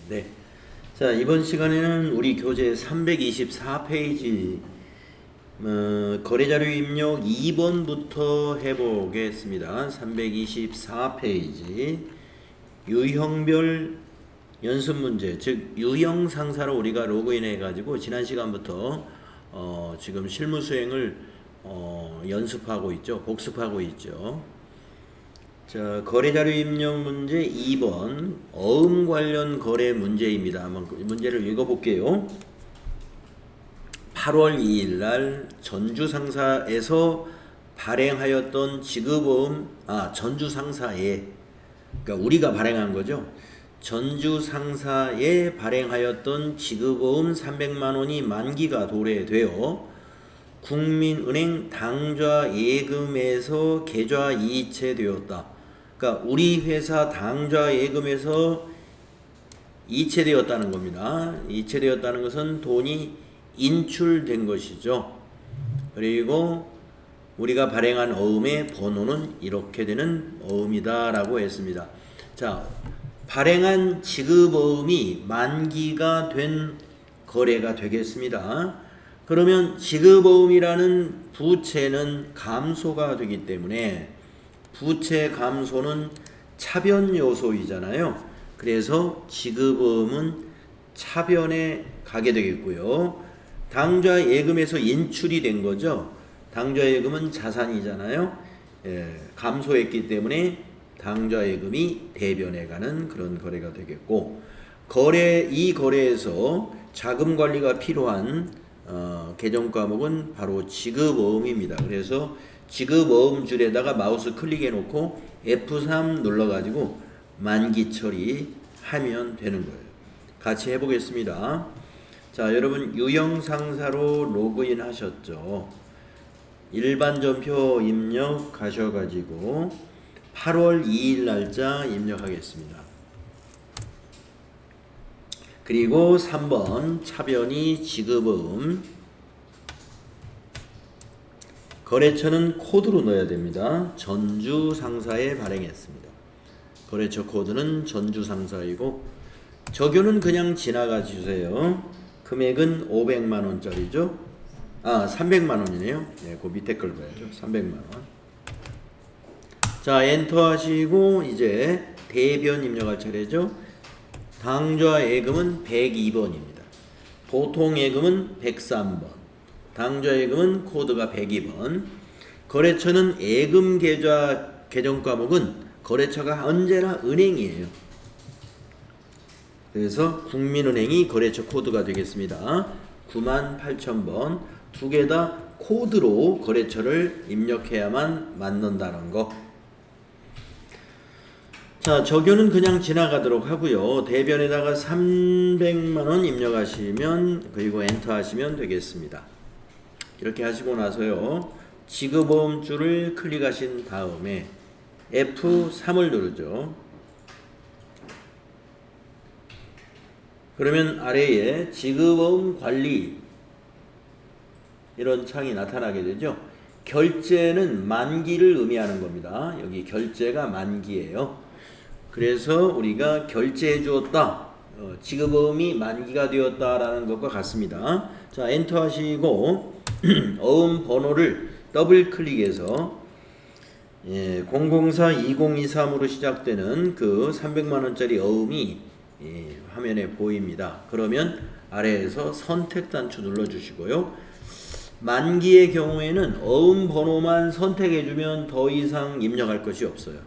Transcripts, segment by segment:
네. 자, 이번 시간에는 우리 교재 324페이지 거래자료 입력 2번부터 해보겠습니다. 324페이지 유형별 연습 문제, 즉 유형 상사로 우리가 로그인해 가지고 지난 시간부터 지금 실무 수행을 연습하고 있죠. 복습하고 있죠. 자, 거래자료 입력 문제 2번 어음 관련 거래 문제입니다. 한번 문제를 읽어볼게요. 8월 2일 날 전주 상사에서 발행하였던 지급어음, 전주 상사에, 그러니까 우리가 발행한 거죠. 전주 상사에 발행하였던 지급어음 300만 원이 만기가 도래되어 국민은행 당좌 예금에서 계좌 이체되었다. 그러니까 우리 회사 당좌 예금에서 이체되었다는 겁니다. 이체되었다는 것은 돈이 인출된 것이죠. 그리고 우리가 발행한 어음의 번호는 이렇게 되는 어음이다라고 했습니다. 자, 발행한 지급어음이 만기가 된 거래가 되겠습니다. 그러면 지급어음이라는 부채는 감소가 되기 때문에 부채 감소는 차변 요소이잖아요. 그래서 지급어음은 차변에 가게 되겠고요. 당좌 예금에서 인출이 된 거죠. 당좌 예금은 자산이잖아요. 감소했기 때문에 당좌 예금이 대변에 가는 그런 거래가 되겠고, 이 거래에서 자금 관리가 필요한 계정 과목은 바로 지급어음입니다. 그래서 지급어음 줄에다가 마우스 클릭해 놓고 F3 눌러 가지고 만기 처리하면 되는 거예요. 같이 해보겠습니다. 자, 여러분 유형 상사로 로그인 하셨죠? 일반 전표 입력 가셔가지고 8월 2일 날짜 입력하겠습니다. 그리고 3번 차변이 지급어음, 거래처는 코드로 넣어야 됩니다. 전주 상사에 발행했습니다. 거래처 코드는 전주 상사이고, 적요는 그냥 지나가 주세요. 금액은 500만 원짜리죠. 300만 원이네요. 네, 그 밑에 걸 봐야죠. 300만 원. 자, 엔터 하시고 이제 대변 입력할 차례죠. 당좌 예금은 102번입니다. 보통 예금은 103번. 당좌 예금은 코드가 102번. 거래처는 예금 계정 과목은 거래처가 언제나 은행이에요. 그래서 국민은행이 거래처 코드가 되겠습니다. 98,000번. 두 개 다 코드로 거래처를 입력해야만 맞는다는 거. 자, 적요는 그냥 지나가도록 하고요. 대변에다가 300만 원 입력하시면, 그리고 엔터 하시면 되겠습니다. 이렇게 하시고 나서요, 지급어음 줄을 클릭하신 다음에 F3을 누르죠. 그러면 아래에 지급어음 관리 이런 창이 나타나게 되죠. 결제는 만기를 의미하는 겁니다. 여기 결제가 만기예요. 그래서 우리가 결제해 주었다, 지급어음이 만기가 되었다라는 것과 같습니다. 자, 엔터 하시고 어음 번호를 더블 클릭해서 004-2023으로 시작되는 그 300만 원짜리 어음이 화면에 보입니다. 그러면 아래에서 선택 단추 눌러 주시고요. 만기의 경우에는 어음 번호만 선택해 주면 더 이상 입력할 것이 없어요.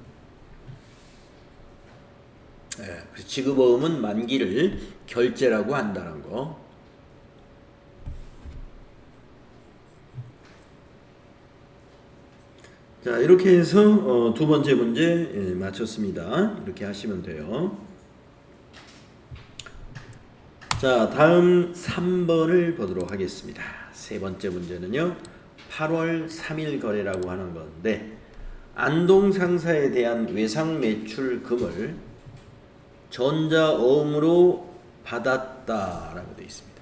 지급어음은 만기를 결제라고 한다는 거. 자, 이렇게 해서 두 번째 문제 마쳤습니다. 이렇게 하시면 돼요. 자, 다음 3번을 보도록 하겠습니다. 세 번째 문제는요, 8월 3일 거래라고 하는 건데, 안동 상사에 대한 외상 매출금을 전자어음으로 받았다라고 되어 있습니다.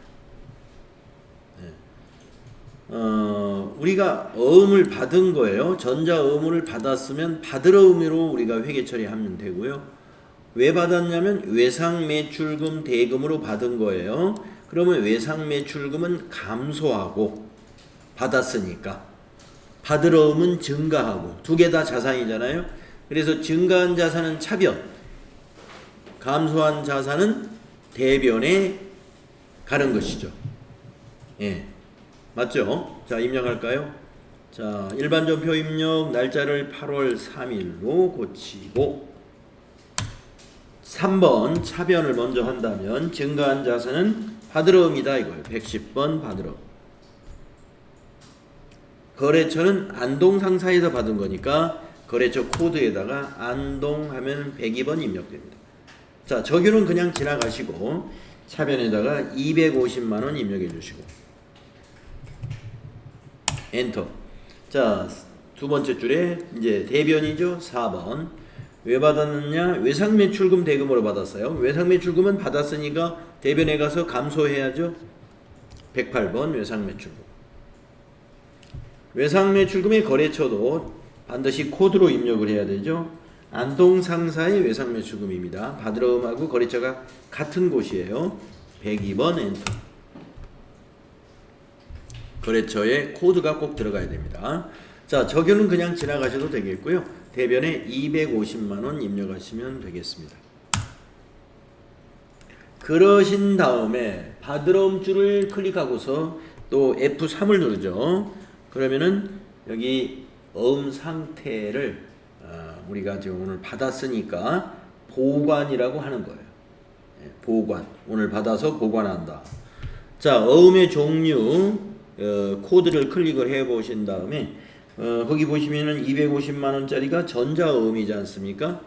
우리가 어음을 받은 거예요. 전자어음을 받았으면 받을 의미로 우리가 회계 처리하면 되고요. 왜 받았냐면 외상매출금 대금으로 받은 거예요. 그러면 외상매출금은 감소하고 받았으니까 받으러움은 증가하고 두 개 다 자산이잖아요. 그래서 증가한 자산은 차변, 감소한 자산은 대변에 가는 것이죠. 예, 맞죠? 자, 입력할까요? 자, 일반전표 입력 날짜를 8월 3일로 고치고 3번 차변을 먼저 한다면 증가한 자산은 받으러움이다 이거예요. 110번 받으러움. 거래처는 안동상사에서 받은 거니까 거래처 코드에다가 안동하면 102번 입력됩니다. 자, 적용은 그냥 지나가시고 차변에다가 250만원 입력해 주시고 엔터. 자, 두 번째 줄에 이제 대변이죠. 4번. 왜 받았느냐? 외상매출금 대금으로 받았어요. 외상매출금은 받았으니까 대변에 가서 감소해야죠. 108번 외상매출금. 외상매출금의 거래처도 반드시 코드로 입력을 해야 되죠. 안동상사의 외상매출금입니다. 받으러움하고 거래처가 같은 곳이에요. 102번 엔터. 거래처에 코드가 꼭 들어가야 됩니다. 자, 적용은 그냥 지나가셔도 되겠고요. 대변에 250만원 입력하시면 되겠습니다. 그러신 다음에 받으러움 줄을 클릭하고서 또 F3을 누르죠. 그러면은 여기 어음 상태를 우리가 지금 오늘 받았으니까 보관이라고 하는 거예요. 보관. 오늘 받아서 보관한다. 자, 어음의 종류 코드를 클릭을 해 보신 다음에 거기 보시면은 250만원짜리가 전자어음이지 않습니까?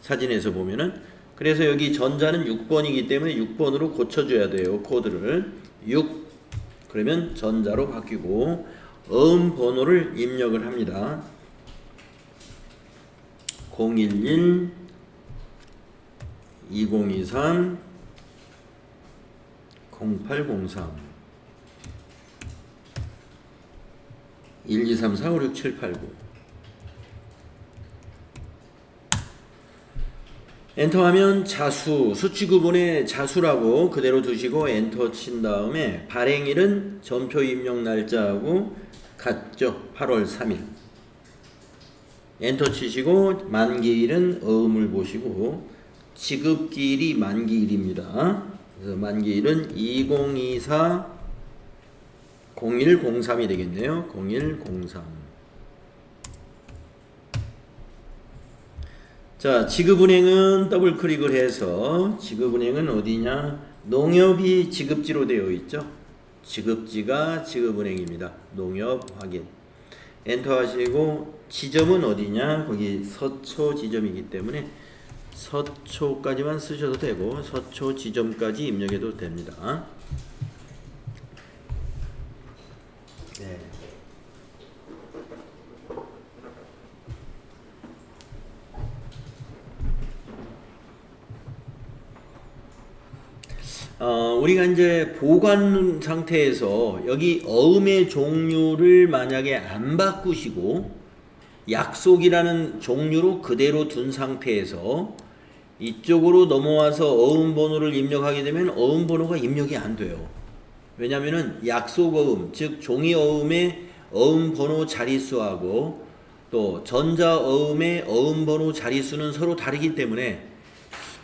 사진에서 보면은. 그래서 여기 전자는 6번이기 때문에 6번으로 고쳐줘야 돼요. 코드를 6. 그러면 전자로 바뀌고 어음 번호를 입력을 합니다. 011 2023 0803 123456789 엔터하면 자수, 수치 구분에 자수라고 그대로 두시고 엔터 친 다음에 발행일은 전표 입력 날짜하고 같죠. 8월 3일. 엔터 치시고 만기일은 어음을 보시고 지급기일이 만기일입니다. 그래서 만기일은 2024 0103이 되겠네요. 0103. 자, 지급은행은 더블 클릭을 해서 지급은행은 어디냐? 농협이 지급지로 되어 있죠. 지급지가 지급은행입니다. 농협 확인. 엔터 하시고 지점은 어디냐? 거기 서초 지점이기 때문에 서초까지만 쓰셔도 되고 서초 지점까지 입력해도 됩니다. 네. 우리가 이제 보관 상태에서 여기 어음의 종류를 만약에 안 바꾸시고 약속이라는 종류로 그대로 둔 상태에서 이쪽으로 넘어와서 어음 번호를 입력하게 되면 어음 번호가 입력이 안 돼요. 왜냐하면 약속 어음, 즉 종이 어음의 어음 번호 자릿수하고 또 전자 어음의 어음 번호 자릿수는 서로 다르기 때문에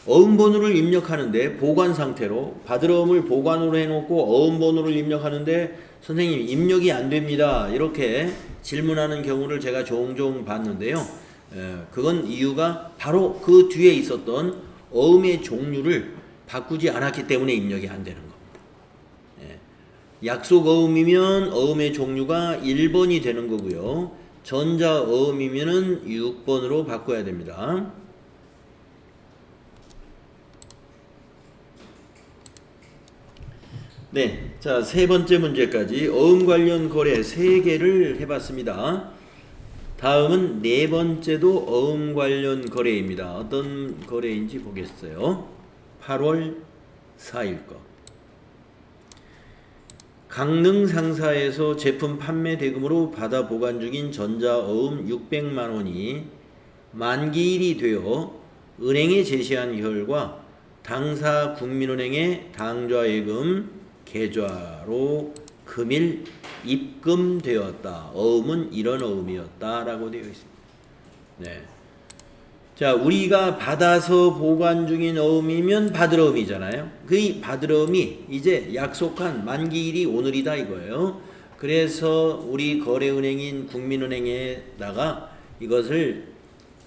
어음 번호를 입력하는데 보관 상태로 받으러움을 보관으로 해놓고 어음 번호를 입력하는데 선생님 입력이 안 됩니다. 이렇게 질문하는 경우를 제가 종종 봤는데요. 그건 이유가 바로 그 뒤에 있었던 어음의 종류를 바꾸지 않았기 때문에 입력이 안 되는 겁니다. 약속 어음이면 어음의 종류가 1번이 되는 거고요. 전자 어음이면은 6번으로 바꿔야 됩니다. 네, 자, 세 번째 문제까지 어음 관련 거래 3개를 해봤습니다. 다음은 네 번째도 어음 관련 거래입니다. 어떤 거래인지 보겠어요. 8월 4일 거. 강릉 상사에서 제품 판매 대금으로 받아 보관 중인 전자어음 600만 원이 만기일이 되어 은행에 제시한 결과 당사 국민은행의 당좌예금 계좌로 금일 입금되었다. 어음은 이런 어음이었다라고 되어 있습니다. 네. 자, 우리가 받아서 보관 중인 어음이면 받을 어음이잖아요. 그 받을 어음이 이제 약속한 만기일이 오늘이다 이거예요. 그래서 우리 거래은행인 국민은행에다가 이것을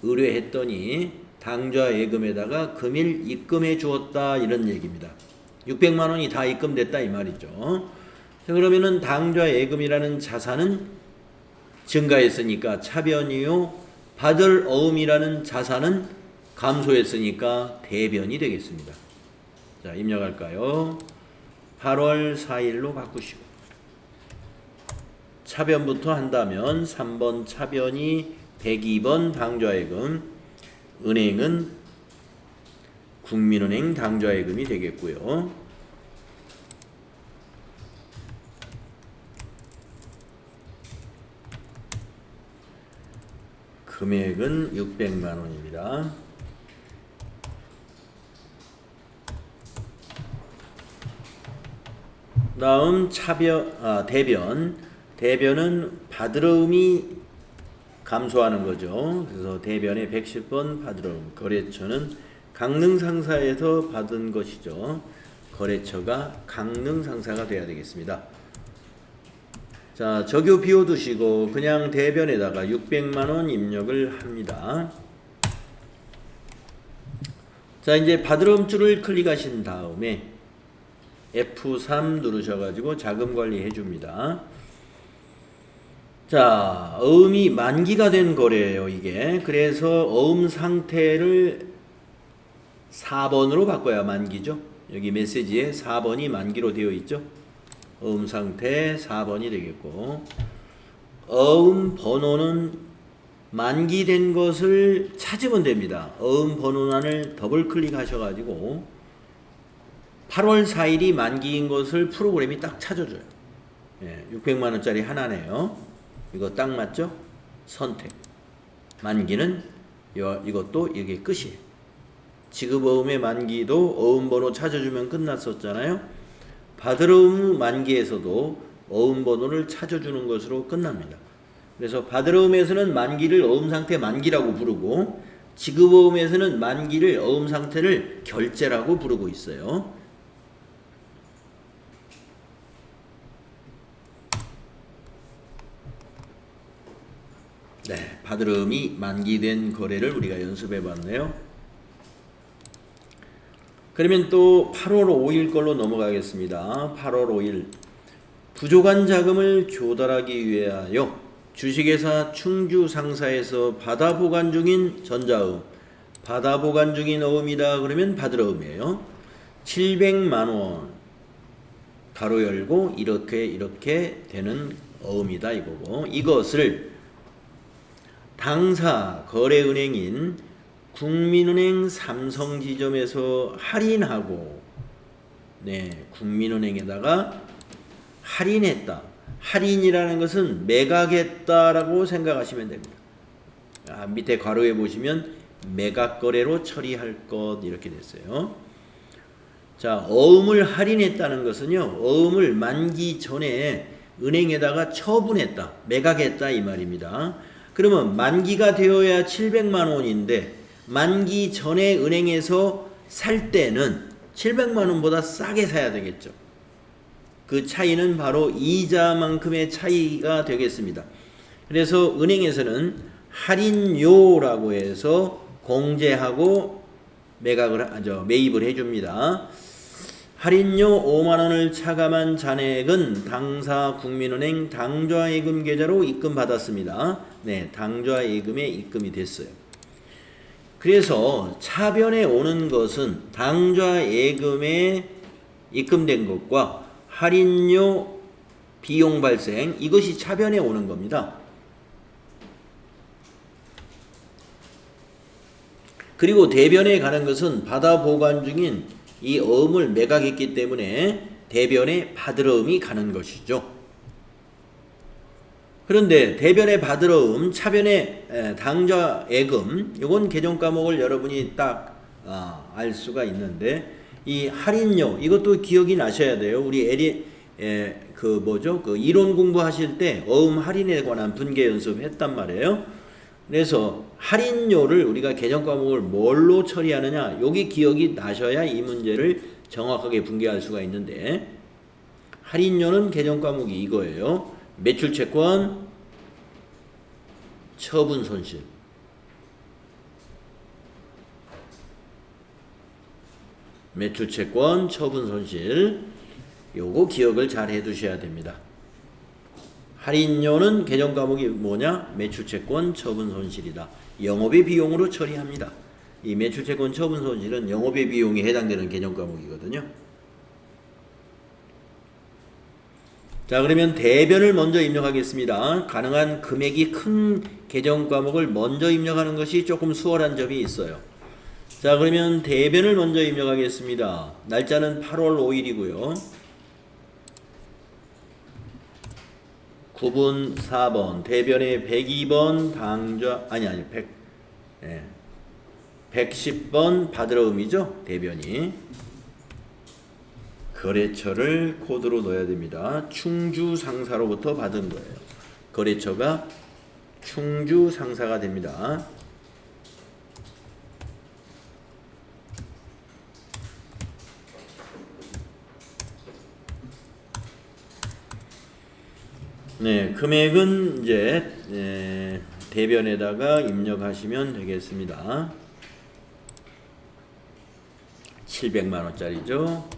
의뢰했더니 당좌 예금에다가 금일 입금해 주었다 이런 얘기입니다. 600만 원이 다 입금됐다 이 말이죠. 그러면은 당좌 예금이라는 자산은 증가했으니까 차변이요. 받을 어음이라는 자산은 감소했으니까 대변이 되겠습니다. 자, 입력할까요? 8월 4일로 바꾸시고 차변부터 한다면 3번 차변이 102번 당좌예금, 은행은 국민은행 당좌예금이 되겠고요. 금액은 600만 원입니다. 다음 대변은 받을어음이 감소하는 거죠. 그래서 대변에 110번 받을어음. 거래처는 강릉상사에서 받은 것이죠. 거래처가 강릉상사가 돼야 되겠습니다. 자, 적요 비워두시고 그냥 대변에다가 600만원 입력을 합니다. 자, 이제 받을어음줄을 클릭하신 다음에 F3 누르셔가지고 자금 관리 해줍니다. 자, 어음이 만기가 된 거래예요, 이게. 그래서 어음 상태를 4번으로 바꿔야 만기죠. 여기 메시지에 4번이 만기로 되어 있죠. 어음 상태 4번이 되겠고, 어음 번호는 만기된 것을 찾으면 됩니다. 어음 번호란을 더블 클릭하셔가지고 8월 4일이 만기인 것을 프로그램이 딱 찾아줘요. 600만원짜리 하나네요. 이거 딱 맞죠? 선택. 만기는 이것도 이게 끝이에요. 지급어음의 만기도 어음번호 찾아주면 끝났었잖아요. 받을어음 만기에서도 어음번호를 찾아주는 것으로 끝납니다. 그래서 받을어음에서는 만기를 어음상태 만기라고 부르고, 지급어음에서는 만기를 어음상태를 결제라고 부르고 있어요. 네, 받을어음이 만기된 거래를 우리가 연습해 봤네요. 그러면 또 8월 5일 걸로 넘어가겠습니다. 8월 5일 부족한 자금을 조달하기 위하여 주식회사 충주상사에서 받아 보관 중인 전자음, 받아 보관 중인 어음이다 그러면 받을어음이에요. 700만원 가로 열고 이렇게 되는 어음이다 이거고, 이것을 당사 거래은행인 국민은행 삼성지점에서 할인하고, 국민은행에다가 할인했다. 할인이라는 것은 매각했다라고 생각하시면 됩니다. 밑에 괄호에 보시면 매각 거래로 처리할 것 이렇게 됐어요. 자, 어음을 할인했다는 것은요, 어음을 만기 전에 은행에다가 처분했다, 매각했다 이 말입니다. 그러면 만기가 되어야 700만 원인데 만기 전에 은행에서 살 때는 700만 원보다 싸게 사야 되겠죠. 그 차이는 바로 이자만큼의 차이가 되겠습니다. 그래서 은행에서는 할인료라고 해서 공제하고 매입을 해줍니다. 할인료 5만원을 차감한 잔액은 당사 국민은행 당좌예금 계좌로 입금받았습니다. 당좌예금에 입금이 됐어요. 그래서 차변에 오는 것은 당좌예금에 입금된 것과 할인료 비용 발생, 이것이 차변에 오는 겁니다. 그리고 대변에 가는 것은 받아 보관 중인 이 어음을 매각했기 때문에 대변에 받을어음이 가는 것이죠. 그런데 대변의 받으러움, 차변의 당좌 예금, 이건 개정 과목을 여러분이 딱 알 수가 있는데, 이 할인료 이것도 기억이 나셔야 돼요. 우리 그 이론 공부하실 때 어음 할인에 관한 분계 연습했단 말이에요. 그래서 할인료를 우리가 개정 과목을 뭘로 처리하느냐, 여기 기억이 나셔야 이 문제를 정확하게 분계할 수가 있는데, 할인료는 개정 과목이 이거예요. 매출채권, 처분 손실. 매출채권, 처분 손실. 요거 기억을 잘 해두셔야 됩니다. 할인료는 개정 과목이 뭐냐? 매출채권, 처분 손실이다. 영업의 비용으로 처리합니다. 이 매출채권, 처분 손실은 영업의 비용에 해당되는 개정 과목이거든요. 자, 그러면 대변을 먼저 입력하겠습니다. 가능한 금액이 큰 개정 과목을 먼저 입력하는 것이 조금 수월한 점이 있어요. 자, 그러면 대변을 먼저 입력하겠습니다. 날짜는 8월 5일이고요. 9분 4번 대변의 102번 당좌 110번 받으러음이죠. 대변이 거래처를 코드로 넣어야 됩니다. 충주 상사로부터 받은 거예요. 거래처가 충주 상사가 됩니다. 네, 금액은 이제 대변에다가 입력하시면 되겠습니다. 700만 원짜리죠.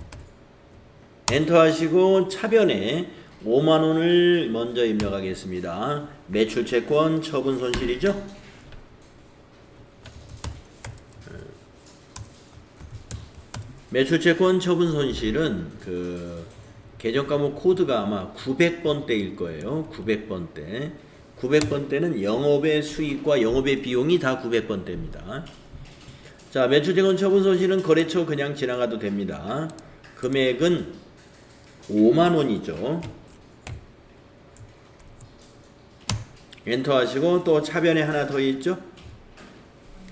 엔터 하시고 차변에 5만 원을 먼저 입력하겠습니다. 매출채권, 처분 손실이죠. 매출채권, 처분 손실은 그 개정 과목 코드가 아마 900번대일 거예요. 900번대. 900번대는 영업의 수익과 영업의 비용이 다 900번대입니다. 자, 매출채권, 처분 손실은 거래처 그냥 지나가도 됩니다. 금액은 5만 원이죠. 엔터 하시고 또 차변에 하나 더 있죠.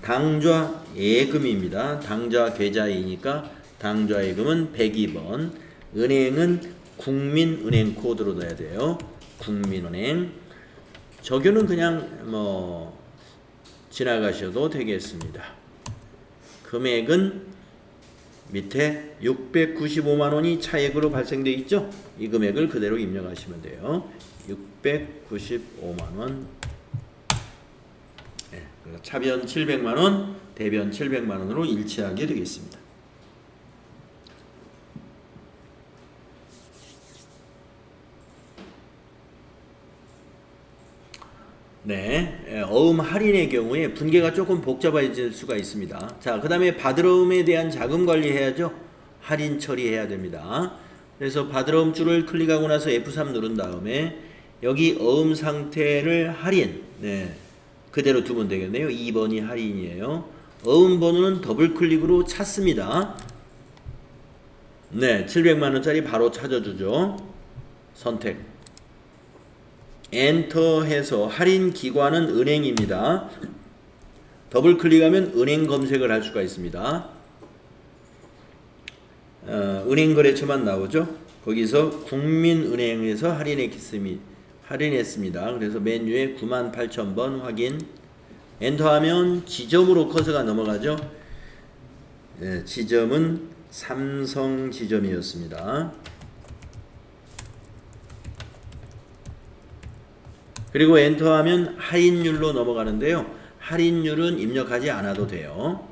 당좌 예금입니다. 당좌 계좌이니까 당좌 예금은 102번. 은행은 국민은행 코드로 넣어야 돼요. 국민은행. 적용은 그냥 지나가셔도 되겠습니다. 금액은 밑에 695만 원이 차액으로 발생되어 있죠. 이 금액을 그대로 입력하시면 돼요. 695만 원. 네, 차변 700만 원, 대변 700만 원으로 일치하게 되겠습니다. 네, 어음 할인의 경우에 분계가 조금 복잡해질 수가 있습니다. 자, 그 다음에 받으러음에 대한 자금 관리해야죠. 할인 처리해야 됩니다. 그래서 받으러음 줄을 클릭하고 나서 F3 누른 다음에 여기 어음 상태를 할인, 네, 그대로 두면 되겠네요. 2번이 할인이에요. 어음 번호는 더블 클릭으로 찾습니다. 네, 700만 원짜리 바로 찾아주죠. 선택. 엔터 해서 할인 기관은 은행입니다. 더블 클릭하면 은행 검색을 할 수가 있습니다. 은행 거래처만 나오죠. 거기서 국민은행에서 할인했습니다. 그래서 메뉴에 98,000번 확인. 엔터하면 지점으로 커서가 넘어가죠. 네, 지점은 삼성 지점이었습니다. 그리고 엔터하면 할인율로 넘어가는데요. 할인율은 입력하지 않아도 돼요.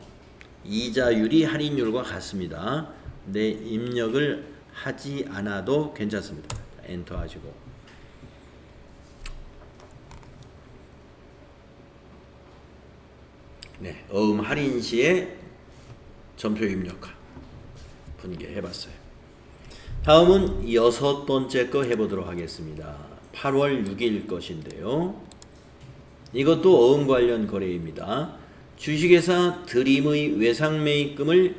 이자율이 할인율과 같습니다. 근데 입력을 하지 않아도 괜찮습니다. 엔터하시고. 네, 어음 할인 시에 점표 입력하 분개해봤어요. 다음은 6번째 거 해보도록 하겠습니다. 8월 6일 것인데요. 이것도 어음 관련 거래입니다. 주식회사 드림의 외상매입금을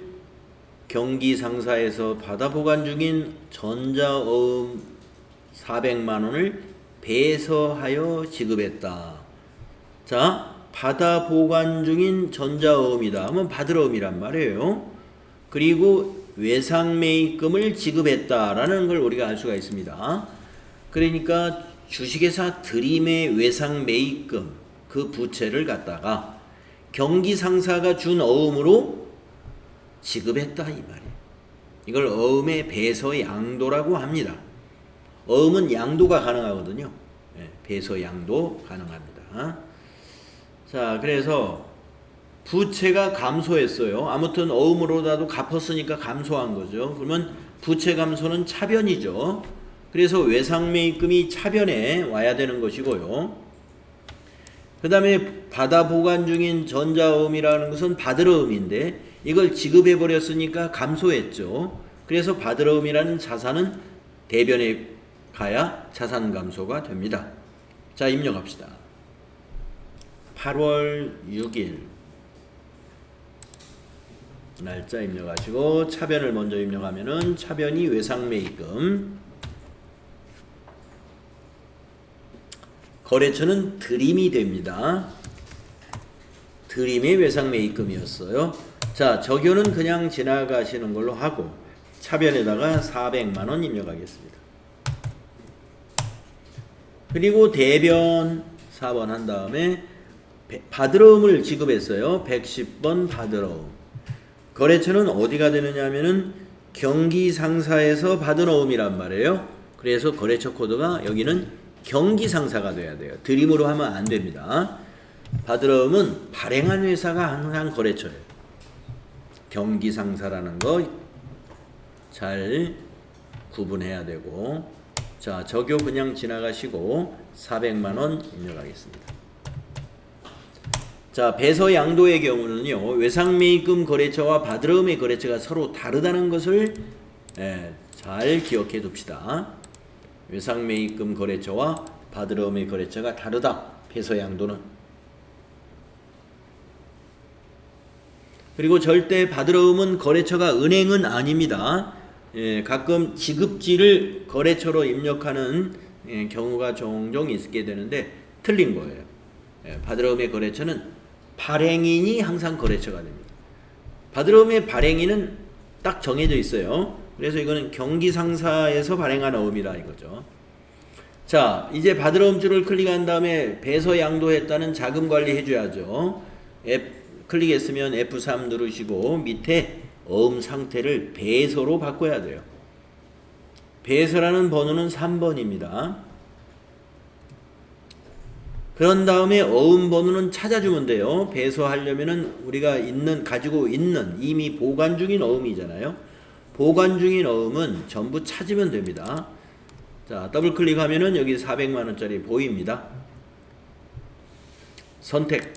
경기상사에서 받아 보관 중인 전자어음 400만 원을 배서하여 지급했다. 자, 받아 보관 중인 전자어음이다 하면 받으러음이란 말이에요. 그리고 외상매입금을 지급했다라는 걸 우리가 알 수가 있습니다. 그러니까 주식회사 드림의 외상매입금 그 부채를 갖다가 경기상사가 준 어음으로 지급했다 이 말이에요. 이걸 어음의 배서양도라고 합니다. 어음은 양도가 가능하거든요. 배서양도 가능합니다. 자, 그래서 부채가 감소했어요. 아무튼 어음으로라도 갚았으니까 감소한 거죠. 그러면 부채 감소는 차변이죠. 그래서 외상매입금이 차변에 와야 되는 것이고요. 그 다음에 받아 보관 중인 전자어음이라는 것은 받으러음인데 이걸 지급해버렸으니까 감소했죠. 그래서 받으러음이라는 자산은 대변에 가야 자산 감소가 됩니다. 자, 입력합시다. 8월 6일 날짜 입력하시고 차변을 먼저 입력하면은 차변이 외상매입금, 거래처는 드림이 됩니다. 드림의 외상매입금이었어요. 자, 적요는 그냥 지나가시는 걸로 하고 차변에다가 400만원 입력하겠습니다. 그리고 대변 4번 한 다음에 받으러음을 지급했어요. 110번 받으러음. 거래처는 어디가 되느냐 하면은 경기상사에서 받으러음이란 말이에요. 그래서 거래처 코드가 여기는 경기상사가 돼야 돼요. 드림으로 하면 안 됩니다. 받으러음은 발행한 회사가 항상 거래처예요. 경기상사라는 거 잘 구분해야 되고, 자, 적요 그냥 지나가시고 400만원 입력하겠습니다. 자, 배서양도의 경우는요, 외상매입금 거래처와 받으러음의 거래처가 서로 다르다는 것을 잘 기억해 둡시다. 외상매입금 거래처와 받으러음의 거래처가 다르다. 배서양도는. 그리고 절대 받으러음은 거래처가 은행은 아닙니다. 가끔 지급지를 거래처로 입력하는 경우가 종종 있게 되는데 틀린 거예요. 받으러음의 거래처는 발행인이 항상 거래처가 됩니다. 받으러음의 발행인은 딱 정해져 있어요. 그래서 이거는 경기상사에서 발행한 어음이라 이거죠. 자, 이제 받으러음줄을 클릭한 다음에 배서양도했다는 자금관리 해줘야죠. 클릭했으면 F3 누르시고 밑에 어음 상태를 배서로 바꿔야 돼요. 배서라는 번호는 3번입니다. 그런 다음에 어음 번호는 찾아주면 돼요. 배서하려면은 우리가 가지고 있는 이미 보관 중인 어음이잖아요. 보관 중인 어음은 전부 찾으면 됩니다. 자, 더블 클릭하면은 여기 400만원짜리 보입니다. 선택.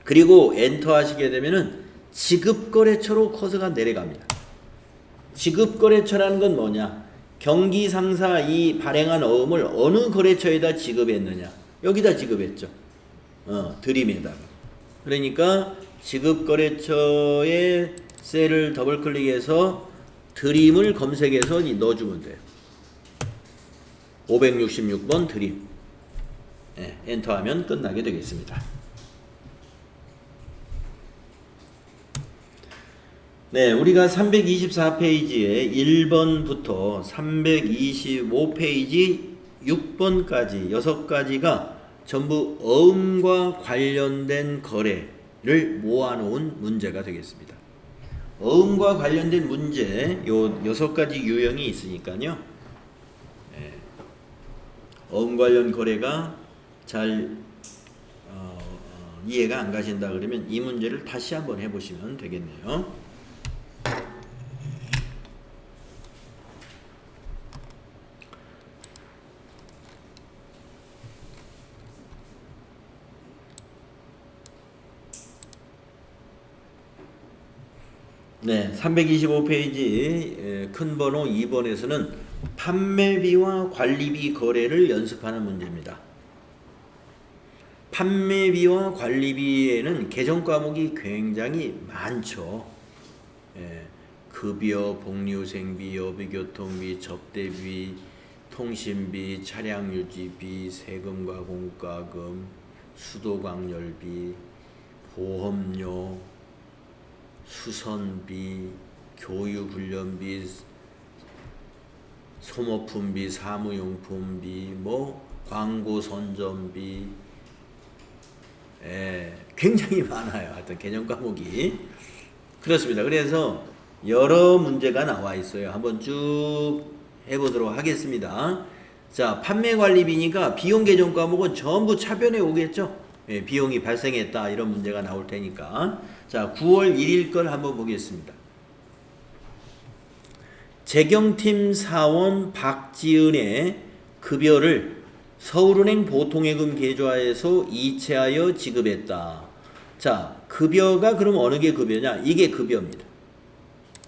그리고 엔터 하시게 되면은 지급거래처로 커서가 내려갑니다. 지급거래처라는 건 뭐냐? 경기상사 이 발행한 어음을 어느 거래처에다 지급했느냐? 여기다 지급했죠. 드림에다가. 그러니까 지급거래처의 셀을 더블 클릭해서 드림을 검색해서 넣어주면 돼요. 566번 드림. 엔터하면 끝나게 되겠습니다. 네, 우리가 324페이지에 1번부터 325페이지 6번까지 6가지가 전부 어음과 관련된 거래를 모아놓은 문제가 되겠습니다. 어음과 관련된 문제 요 6가지 유형이 있으니까요. 어음 관련 거래가 잘 이해가 안 가신다 그러면 이 문제를 다시 한번 해보시면 되겠네요. 네, 325페이지 큰 번호 2번에서는 판매비와 관리비 거래를 연습하는 문제입니다. 판매비와 관리비에는 개정 과목이 굉장히 많죠. 급여, 복리후생비, 여비교통비, 접대비, 통신비, 차량유지비, 세금과 공과금, 수도광열비, 보험료, 수선비, 교육훈련비, 소모품비, 사무용품비, 뭐 광고선전비, 굉장히 많아요. 하여튼 개념 과목이 그렇습니다. 그래서 여러 문제가 나와 있어요. 한번 쭉 해보도록 하겠습니다. 자, 판매관리비니까 비용 개정 과목은 전부 차변에 오겠죠. 비용이 발생했다 이런 문제가 나올 테니까. 자, 9월 1일 걸 한번 보겠습니다. 재경팀 사원 박지은의 급여를 서울은행 보통예금 계좌에서 이체하여 지급했다. 자, 급여가 그럼 어느 게 급여냐? 이게 급여입니다.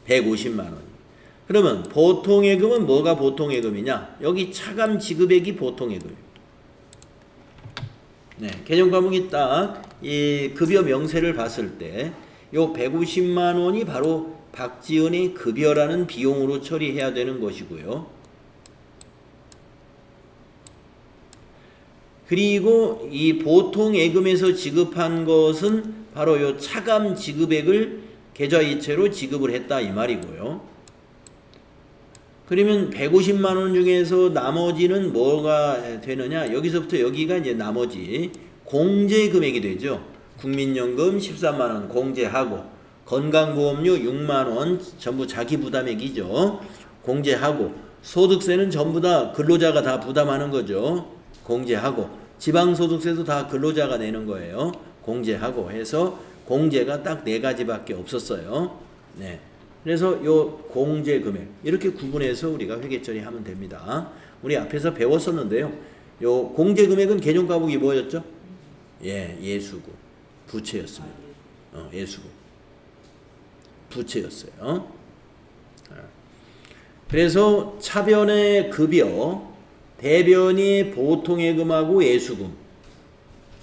150만 원. 그러면 보통예금은 뭐가 보통예금이냐? 여기 차감 지급액이 보통예금입니다. 네, 개념 과목이 딱 이 급여 명세를 봤을 때 요 150만 원이 바로 박지은의 급여라는 비용으로 처리해야 되는 것이고요. 그리고 이 보통예금에서 지급한 것은 바로 요 차감 지급액을 계좌이체로 지급을 했다 이 말이고요. 그러면 150만 원 중에서 나머지는 뭐가 되느냐? 여기서부터 여기가 이제 나머지 공제 금액이 되죠. 국민연금 13만 원 공제하고 건강보험료 6만 원 전부 자기 부담액이죠. 공제하고 소득세는 전부 다 근로자가 다 부담하는 거죠. 공제하고 지방소득세도 다 근로자가 내는 거예요. 공제하고 해서 공제가 딱 4가지밖에 없었어요. 네. 그래서 요 공제 금액 이렇게 구분해서 우리가 회계 처리하면 됩니다. 우리 앞에서 배웠었는데요. 요 공제 금액은 개념 과목이 뭐였죠? 예수고 부채였습니다. 예수고 부채였어요. 그래서 차변의 급여, 대변이 보통예금하고 예수금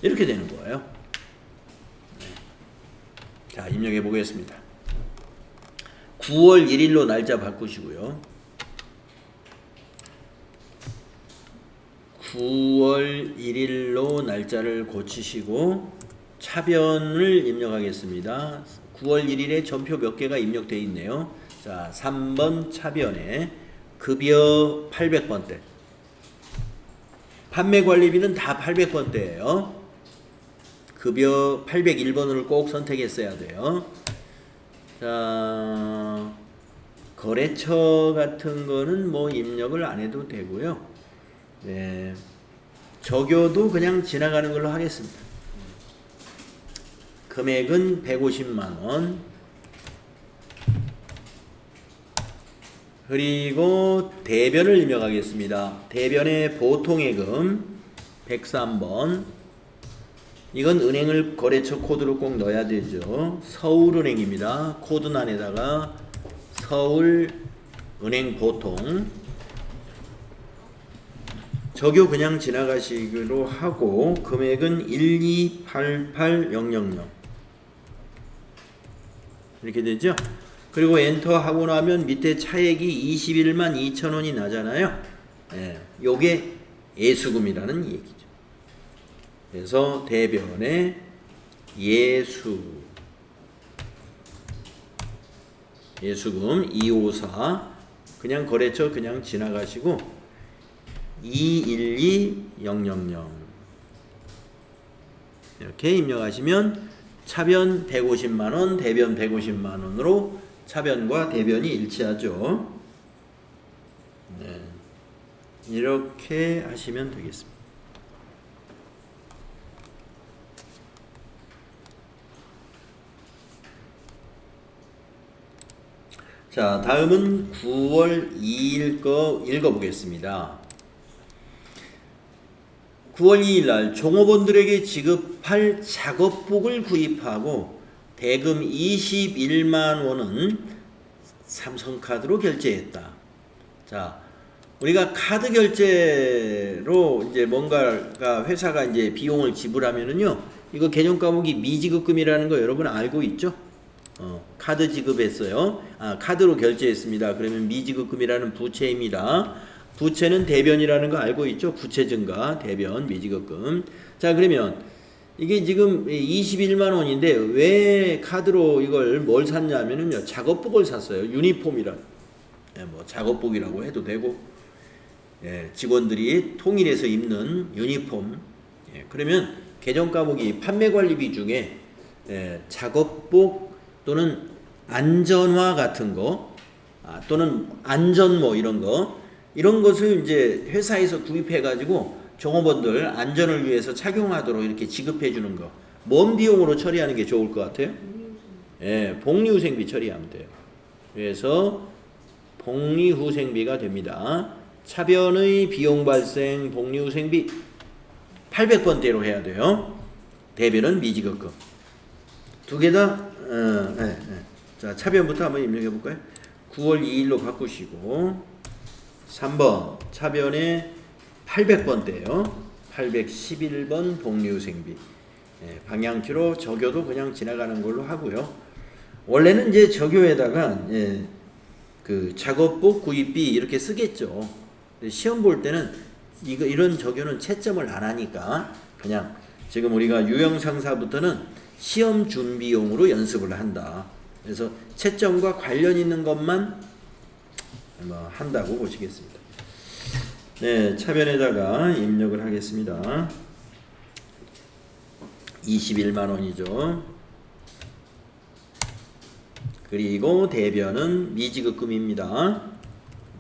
이렇게 되는 거예요. 자, 입력해 보겠습니다. 9월 1일로 날짜 바꾸시고요. 9월 1일로 날짜를 고치시고 차변을 입력하겠습니다. 9월 1일에 전표 몇 개가 입력되어 있네요. 자, 3번 차변에 급여 800번대. 판매관리비는 다 800번대예요. 급여 801번을 꼭 선택했어야 돼요. 자, 거래처 같은 거는 뭐 입력을 안 해도 되고요. 네, 적요도 그냥 지나가는 걸로 하겠습니다. 금액은 150만 원. 그리고 대변을 입력하겠습니다. 대변의 보통예금 103번. 이건 은행을 거래처 코드로 꼭 넣어야 되죠. 서울은행입니다. 코드란에다가 서울은행 보통. 적요 그냥 지나가시기로 하고 금액은 1288000 이렇게 되죠. 그리고 엔터 하고 나면 밑에 차액이 21만 2천원이 나잖아요. 요게 예수금이라는 얘기죠. 그래서 대변에 예수금 254 그냥 거래처 그냥 지나가시고 212000 이렇게 입력하시면 차변 150만원, 대변 150만원으로 차변과 대변이 일치하죠. 네. 이렇게 하시면 되겠습니다. 자, 다음은 9월 2일 거 읽어보겠습니다. 9월 2일 날 종업원들에게 지급할 작업복을 구입하고 대금 21만 원은 삼성카드로 결제했다. 자, 우리가 카드 결제로 이제 뭔가가 회사가 이제 비용을 지불하면은요, 이거 개념 과목이 미지급금이라는 거 여러분 알고 있죠? 카드 지급했어요. 카드로 결제했습니다. 그러면 미지급금이라는 부채입니다. 부채는 대변이라는 거 알고 있죠? 부채 증가, 대변, 미지급금. 자, 그러면 이게 지금 21만 원인데 왜 카드로 이걸 뭘 샀냐면은요. 작업복을 샀어요. 유니폼이란. 뭐 작업복이라고 해도 되고. 직원들이 통일해서 입는 유니폼. 그러면 계정과목이 판매관리비 중에 작업복 또는 안전화 같은 거 또는 안전모 이런 것을 이제 회사에서 구입해 가지고 종업원들 안전을 위해서 착용하도록 이렇게 지급해 주는 거. 뭔 비용으로 처리하는 게 좋을 것 같아요? 복리후생비 처리하면 돼요. 그래서 복리후생비가 됩니다. 차변의 비용 발생 복리후생비 800번대로 해야 돼요. 대변은 미지급금. 두 개 다 자, 차변부터 한번 입력해 볼까요? 9월 2일로 바꾸시고 3번 차변에 800번대요. 811번 복리후생비. 방향키로 적여도 그냥 지나가는 걸로 하고요. 원래는 이제 적요에다가 그 작업복 구입비 이렇게 쓰겠죠. 시험 볼 때는 이런 적요는 채점을 안 하니까 그냥 지금 우리가 유형상사부터는 시험 준비용으로 연습을 한다. 그래서 채점과 관련 있는 것만 한다고 보시겠습니다. 네, 차변에다가 입력을 하겠습니다. 21만 원이죠. 그리고 대변은 미지급금입니다.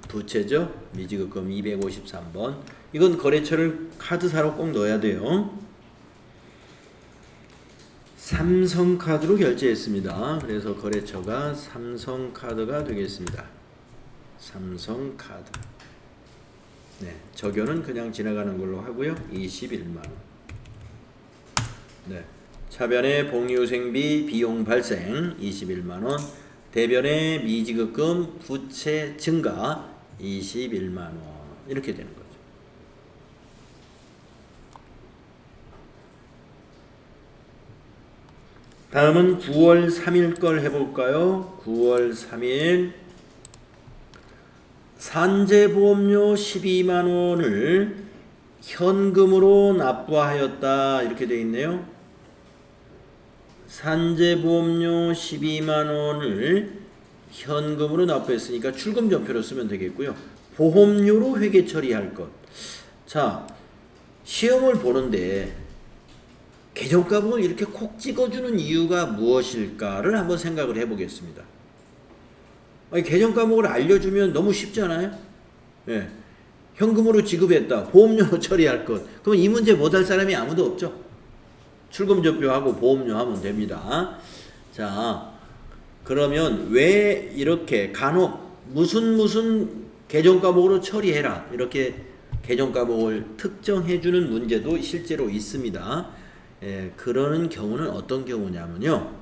부채죠. 미지급금 253번. 이건 거래처를 카드사로 꼭 넣어야 돼요. 삼성카드로 결제했습니다. 그래서 거래처가 삼성카드가 되겠습니다. 삼성카드. 네, 적요는 그냥 지나가는 걸로 하고요. 21만 원. 네, 차변의 복리후생비 비용 발생 21만 원. 대변의 미지급금 부채 증가 21만 원. 이렇게 되는 거죠. 다음은 9월 3일 걸 해볼까요? 9월 3일 산재보험료 12만 원을 현금으로 납부하였다. 이렇게 되어 있네요. 산재보험료 12만 원을 현금으로 납부했으니까 출금전표로 쓰면 되겠고요. 보험료로 회계 처리할 것. 자, 시험을 보는데 계정과목을 이렇게 콕 찍어주는 이유가 무엇일까를 한번 생각을 해보겠습니다. 계정과목을 알려주면 너무 쉽잖아요. 현금으로 지급했다. 보험료로 처리할 것. 그럼 이 문제 못할 사람이 아무도 없죠. 출금전표하고 보험료 하면 됩니다. 자, 그러면 왜 이렇게 간혹 무슨 계정과목으로 처리해라. 이렇게 계정과목을 특정해주는 문제도 실제로 있습니다. 그러는 경우는 어떤 경우냐면요.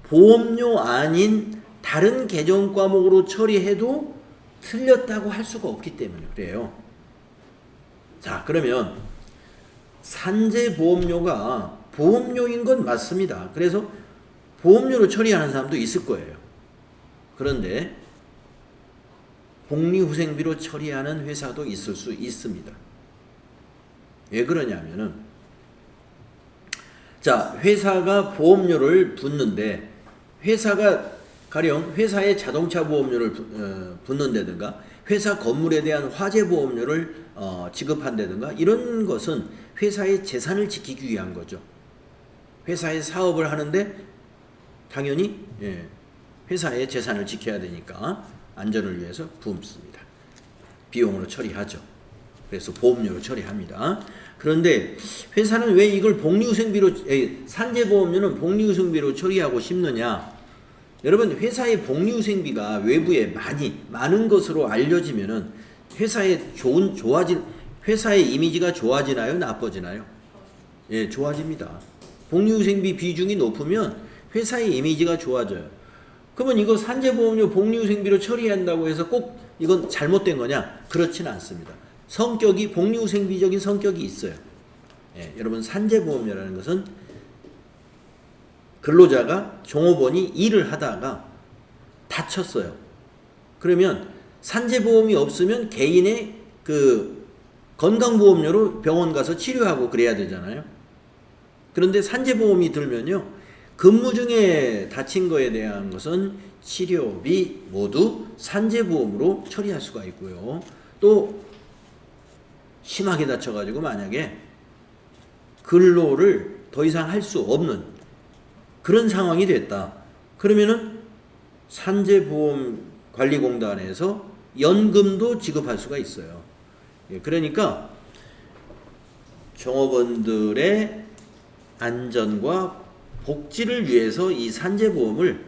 보험료 아닌 다른 계정과목으로 처리해도 틀렸다고 할 수가 없기 때문에 그래요. 자, 그러면 산재보험료가 보험료인 건 맞습니다. 그래서 보험료로 처리하는 사람도 있을 거예요. 그런데 복리후생비로 처리하는 회사도 있을 수 있습니다. 왜 그러냐면은 자, 회사가 보험료를 붓는데 회사가 가령 회사의 자동차 보험료를 붓는다든가 회사 건물에 대한 화재 보험료를 지급한다든가 이런 것은 회사의 재산을 지키기 위한 거죠. 회사의 사업을 하는데 당연히 회사의 재산을 지켜야 되니까 안전을 위해서 붓습니다. 비용으로 처리하죠. 그래서 보험료로 처리합니다. 그런데 회사는 왜 이걸 복리후생비로 산재보험료는 복리후생비로 처리하고 싶느냐? 여러분, 회사의 복리후생비가 외부에 많은 것으로 알려지면은 회사의 이미지가 좋아지나요? 나빠지나요? 좋아집니다. 복리후생비 비중이 높으면 회사의 이미지가 좋아져요. 그러면 이거 산재보험료 복리후생비로 처리한다고 해서 꼭 이건 잘못된 거냐? 그렇지는 않습니다. 성격이 복리후생비적인 성격이 있어요. 여러분, 산재보험료라는 것은 근로자가 종업원이 일을 하다가 다쳤어요. 그러면 산재보험이 없으면 개인의 그 건강보험료로 병원 가서 치료하고 그래야 되잖아요. 그런데 산재보험이 들면요, 근무 중에 다친 거에 대한 것은 치료비 모두 산재보험으로 처리할 수가 있고요. 또 심하게 다쳐가지고 만약에 근로를 더 이상 할 수 없는 그런 상황이 됐다. 그러면은 산재보험관리공단에서 연금도 지급할 수가 있어요. 그러니까 종업원들의 안전과 복지를 위해서 이 산재보험을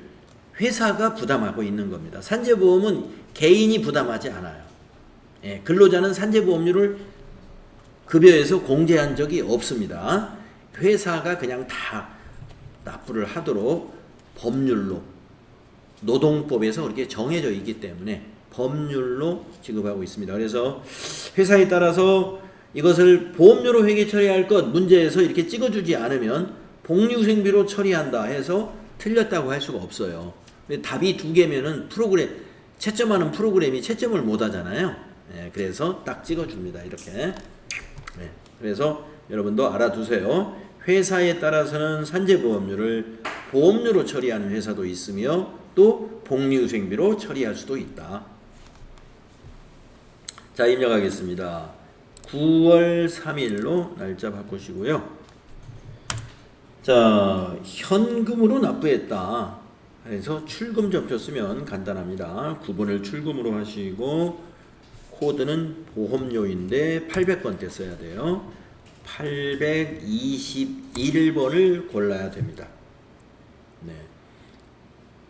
회사가 부담하고 있는 겁니다. 산재보험은 개인이 부담하지 않아요. 근로자는 산재보험료를 급여에서 공제한 적이 없습니다. 회사가 그냥 다 납부를 하도록 법률로, 노동법에서 그렇게 정해져 있기 때문에 법률로 지급하고 있습니다. 그래서 회사에 따라서 이것을 보험료로 회계 처리할 것 문제에서 이렇게 찍어주지 않으면 복리후생비로 처리한다 해서 틀렸다고 할 수가 없어요. 답이 두 개면은 채점하는 프로그램이 채점을 못 하잖아요. 그래서 딱 찍어줍니다. 이렇게. 그래서 여러분도 알아두세요. 회사에 따라서는 산재보험료를 보험료로 처리하는 회사도 있으며 또 복리후생비로 처리할 수도 있다. 자, 입력하겠습니다. 9월 3일로 날짜 바꾸시고요. 자, 현금으로 납부했다. 그래서 출금 접표 쓰면 간단합니다. 구분을 출금으로 하시고 코드는 보험료인데 800번대 써야 돼요. 821번을 골라야 됩니다. 네.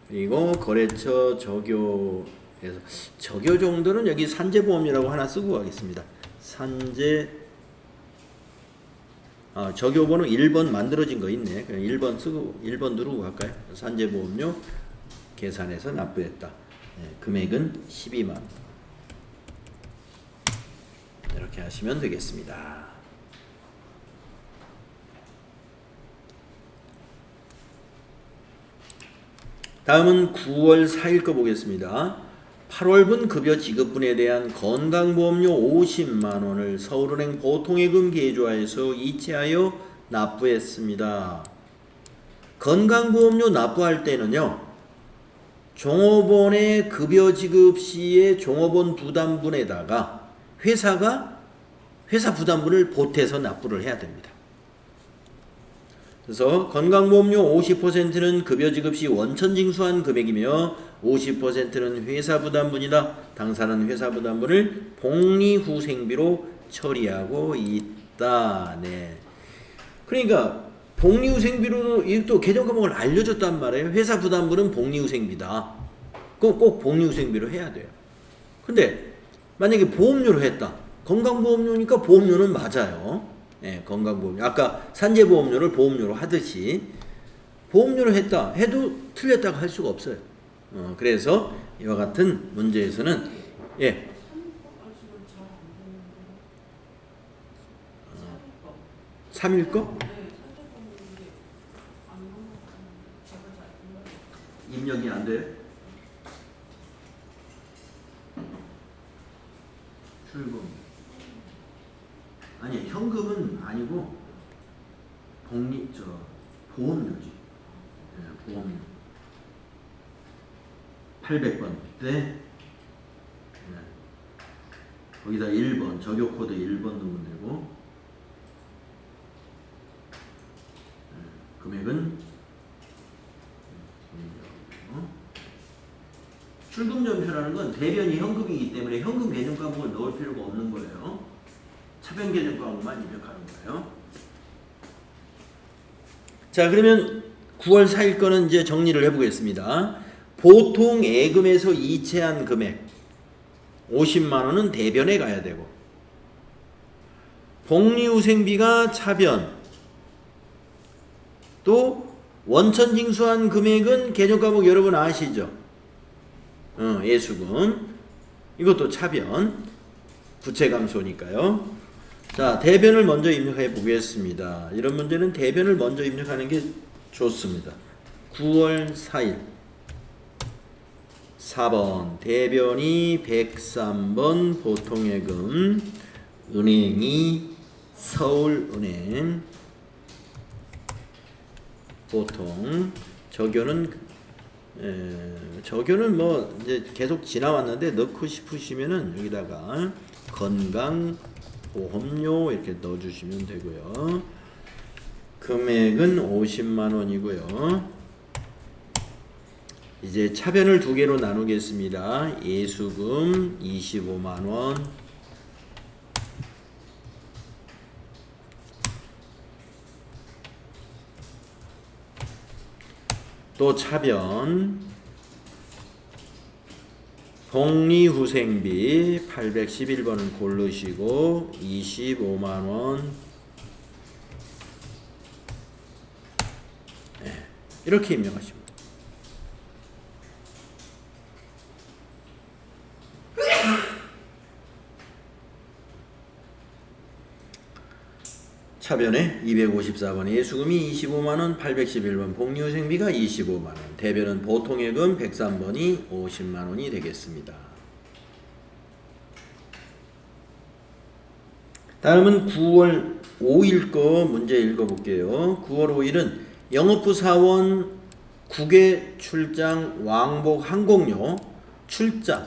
그리고 거래처 적용에서 적용 정도는 여기 산재보험이라고 하나 쓰고 가겠습니다. 적용번호 1번 만들어진 거 있네. 그냥 1번 쓰고 1번 누르고 갈까요? 산재보험료 계산해서 납부했다. 금액은 12만. 이렇게 하시면 되겠습니다. 다음은 9월 4일 거 보겠습니다. 8월분 급여 지급분에 대한 건강보험료 50만 원을 서울은행 보통예금 계좌에서 이체하여 납부했습니다. 건강보험료 납부할 때는요, 종업원의 급여 지급 시에 종업원 부담분에다가 회사가 회사 부담분을 보태서 납부를 해야 됩니다. 그래서 건강보험료 50%는 급여 지급 시 원천 징수한 금액이며 50%는 회사 부담분이다. 당사는 회사 부담분을 복리후생비로 처리하고 있다. 네. 그러니까 복리후생비로 또 계정 과목을 알려줬단 말이에요. 회사 부담분은 복리후생비다. 그럼 꼭 복리후생비로 해야 돼요. 근데 만약에 보험료로 했다. 건강보험료니까 보험료는 맞아요. 건강보험료. 아까 산재보험료를 보험료로 하듯이 보험료로 했다 해도 틀렸다고 할 수가 없어요. 그래서 이와 같은 문제에서는 3일 거? 입력이 안 돼요? 출금. 아니, 현금은 아니고 보험료지. 보험료. 800번 때 거기다 1번 적용 코드 1번 넣으면 되고 금액은 출금 점표라는 건 대변이 현금이기 때문에 현금 계정 과목을 넣을 필요가 없는 거예요. 차변 계정 과목만 입력하는 거예요. 자, 그러면 9월 4일 거는 이제 정리를 해보겠습니다. 보통 예금에서 이체한 금액 50만 원은 대변에 가야 되고, 복리후생비가 차변, 또 원천 징수한 금액은 계정 과목 여러분 아시죠? 예수금, 이것도 차변, 부채감소니까요. 자, 대변을 먼저 입력해 보겠습니다. 이런 문제는 대변을 먼저 입력하는 게 좋습니다. 9월 4일 4번 대변이 103번 보통예금 은행이 서울은행 보통 저교는 뭐 이제 계속 지나왔는데 넣고 싶으시면은 여기다가 건강보험료 이렇게 넣어주시면 되고요. 금액은 50만 원이고요. 이제 차변을 두 개로 나누겠습니다. 예수금 25만 원, 또 차변 복리후생비 811번을 고르시고 25만 원. 네, 이렇게 입력하십니다. 차변에 254번 예수금이 25만원, 811번 복리후생비가 25만원, 대변은 보통예금 103번이 50만원이 되겠습니다. 다음은 9월 5일 거 문제 읽어볼게요. 9월 5일은 영업부 사원 국외 출장 왕복 항공료 출장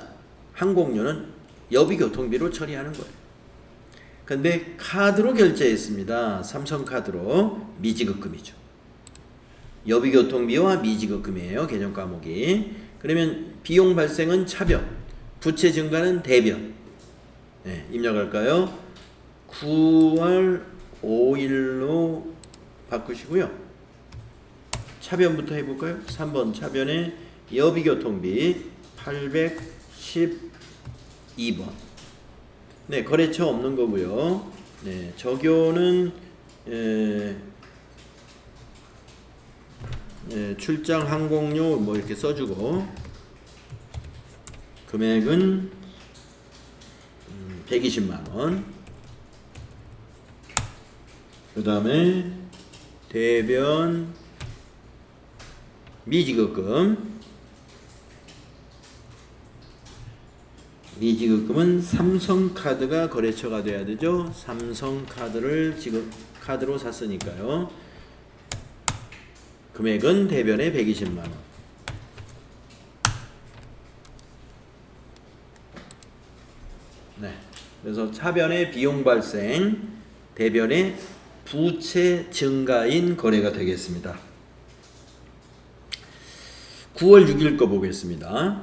항공료는 여비교통비로 처리하는 거예요. 근데 카드로 결제했습니다. 삼성카드로 미지급금이죠. 여비교통비와 미지급금이에요. 개정 과목이. 그러면 비용 발생은 차변, 부채 증가는 대변. 네, 입력할까요? 9월 5일로 바꾸시고요. 차변부터 해볼까요? 3번 차변에 여비교통비 812번. 네, 거래처 없는 거고요. 네, 적요는 출장 항공료 뭐 이렇게 써주고 금액은 120만 원. 그 다음에 대변 미지급금. 미지급금은 삼성카드가 거래처가 돼야 되죠. 삼성카드를 지금 카드로 샀으니까요. 금액은 대변에 120만원. 네. 그래서 차변의 비용 발생, 대변의 부채 증가인 거래가 되겠습니다. 9월 6일 거 보겠습니다.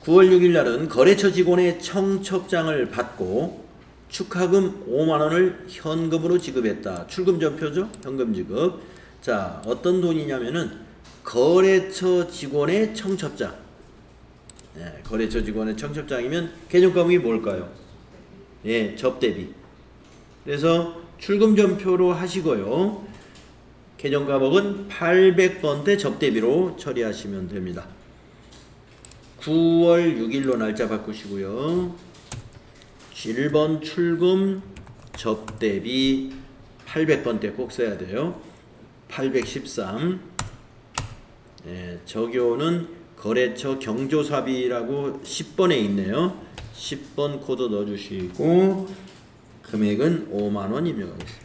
9월 6일 날은 거래처 직원의 청첩장을 받고 축하금 5만원을 현금으로 지급했다. 출금 전표죠? 현금 지급. 자, 어떤 돈이냐면은 거래처 직원의 청첩장. 네, 거래처 직원의 청첩장이면 개정 과목이 뭘까요? 예, 접대비. 그래서 출금 전표로 하시고요. 개정 과목은 800번대 접대비로 처리하시면 됩니다. 9월 6일로 날짜 바꾸시고요. 1번 출금 접대비 800번대 꼭 써야 돼요. 813. 예, 적요는 거래처 경조사비라고 10번에 있네요. 10번 코드 넣어주시고 금액은 5만원 입력하겠습니다.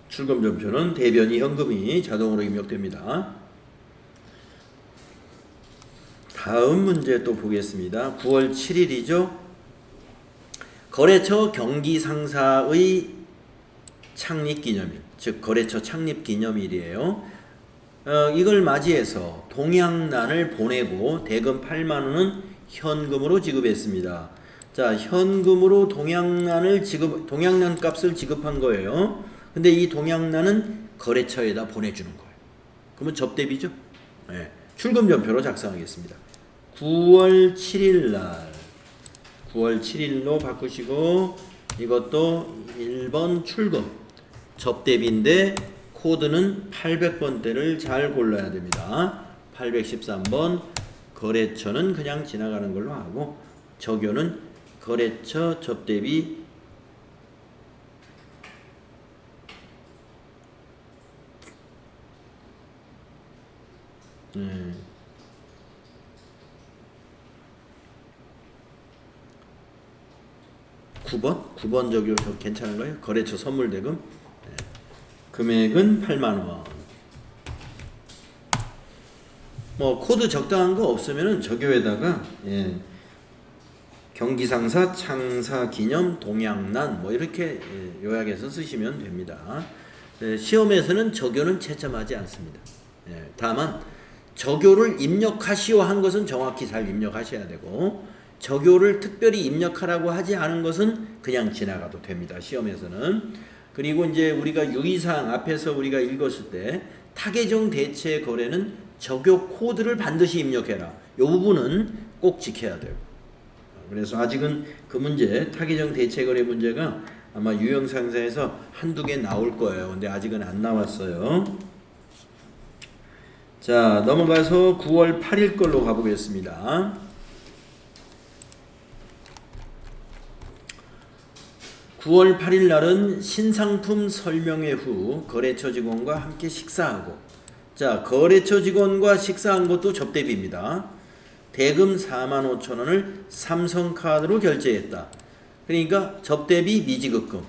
출금 전표는 대변이 현금이 자동으로 입력됩니다. 다음 문제 또 보겠습니다. 9월 7일이죠. 거래처 경기상사의 창립기념일, 즉 거래처 창립기념일이에요. 이걸 맞이해서 동양난을 보내고 대금 8만원은 현금으로 지급했습니다. 자, 현금으로 동양난 값을 지급한 거예요. 근데 이 동양난은 거래처에다 보내주는 거예요. 그러면 접대비죠. 네. 출금 전표로 작성하겠습니다. 9월 7일 날 9월 7일로 바꾸시고 이것도 1번 출금 접대비인데 코드는 800번대를 잘 골라야 됩니다. 813번 거래처는 그냥 지나가는 걸로 하고 적요는 거래처 접대비 네. 9번 적용 괜찮은가요? 거래처 선물 대금. 네. 금액은 8만 원. 뭐 코드 적당한 거 없으면은 저교에다가 예. 경기상사, 창사, 기념, 동양난 뭐 이렇게 예, 요약해서 쓰시면 됩니다. 예, 시험에서는 저교는 채점하지 않습니다. 예, 다만 저교를 입력하시오 한 것은 정확히 잘 입력하셔야 되고 저교를 특별히 입력하라고 하지 않은 것은 그냥 지나가도 됩니다. 시험에서는. 그리고 이제 우리가 유의사항 앞에서 우리가 읽었을 때 타계정 대체 거래는 저교 코드를 반드시 입력해라. 이 부분은 꼭 지켜야 돼요. 그래서 아직은 그 문제, 타계정 대체 거래 문제가 아마 유형상사에서 한두 개 나올 거예요. 근데 아직은 안 나왔어요. 자, 넘어가서 9월 8일 걸로 가보겠습니다. 9월 8일 날은 신상품 설명회 후 거래처 직원과 함께 식사하고, 자, 거래처 직원과 식사한 것도 접대비입니다. 대금 45,000원을 삼성카드로 결제했다. 그러니까 접대비 미지급금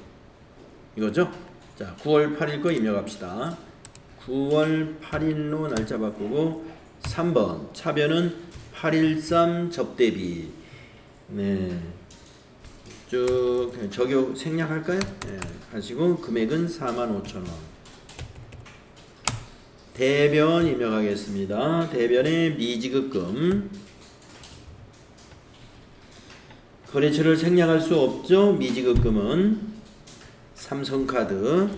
이거죠. 자, 9월 8일 거 입력합시다. 9월 8일로 날짜 바꾸고 3번 차변은 813 접대비. 네, 쭉 적용 생략할까요? 네, 하시고 금액은 45,000원. 대변 입력하겠습니다. 대변의 미지급금. 거래처를 생략할 수 없죠. 미지급금은 삼성카드.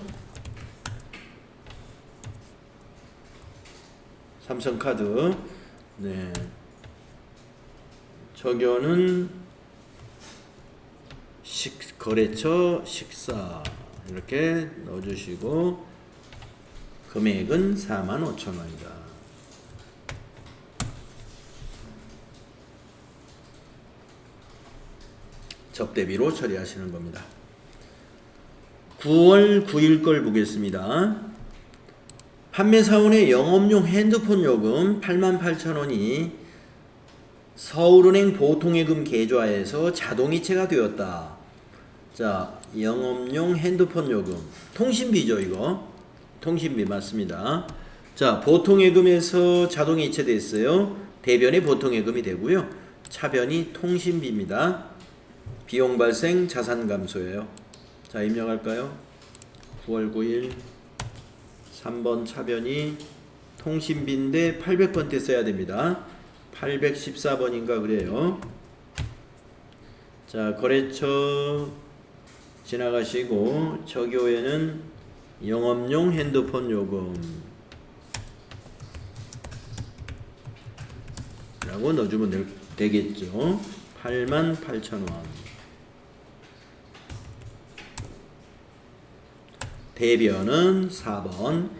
네. 적용은 거래처 식사 이렇게 넣어주시고 금액은 45,000원이다. 접대비로 처리하시는 겁니다. 9월 9일 걸 보겠습니다. 판매사원의 영업용 핸드폰 요금 88,000원이 서울은행 보통예금 계좌에서 자동이체가 되었다. 자, 영업용 핸드폰 요금 통신비죠. 이거 통신비 맞습니다. 자, 보통예금에서 자동이체 됐어요. 대변이 보통예금이 되고요. 차변이 통신비입니다. 비용 발생 자산 감소예요. 자, 입력할까요? 9월 9일 3번 차변이 통신비인데 800번 때 써야 됩니다. 814번인가 그래요. 자, 거래처 지나가시고 저교에는 영업용 핸드폰 요금 라고 넣어주면 되겠죠. 88,000원. 대변은 4번.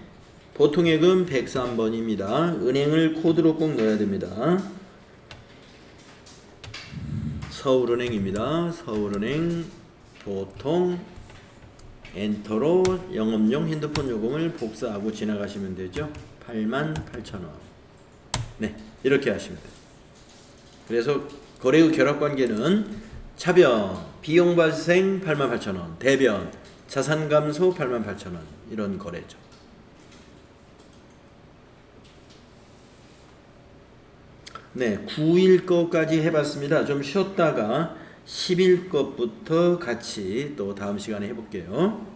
보통예금 103번입니다. 은행을 코드로 꼭 넣어야 됩니다. 서울은행입니다. 서울은행 보통 엔터로 영업용 핸드폰 요금을 복사하고 지나가시면 되죠. 88,000원. 네, 이렇게 하시면 돼요. 그래서 거래의 결합관계는 차변 비용 발생 88,000원, 대변 자산 감소 88,000원 이런 거래죠. 네, 9일 거까지 해봤습니다. 좀 쉬었다가 10일 것부터 같이 또 다음 시간에 해볼게요.